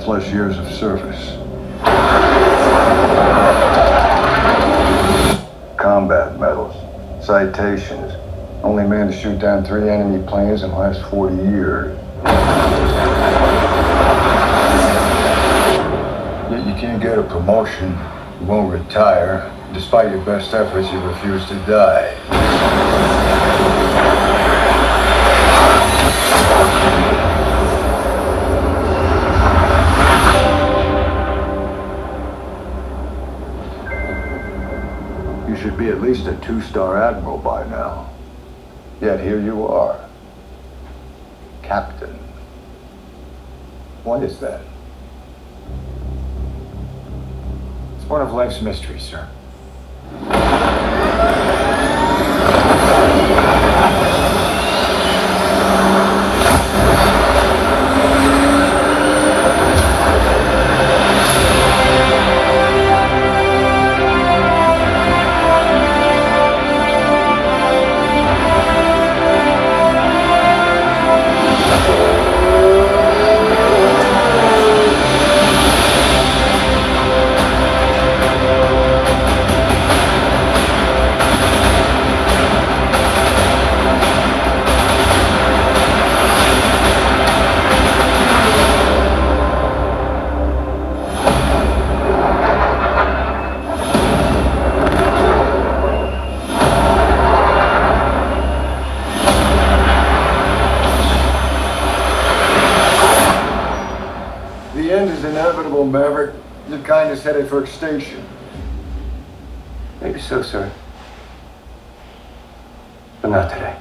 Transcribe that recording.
Plus years of service. Combat medals, citations. Only man to shoot down 3 enemy planes in the last 40 years. Yet you can't get a promotion, you won't retire. Despite your best efforts, you refuse to die. You should be at least a 2-star admiral by now. Yet here you are. Captain. What is that? It's one of life's mysteries, sir. The end is inevitable, Maverick. Your kind is headed for extinction. Maybe so, sir. But not today.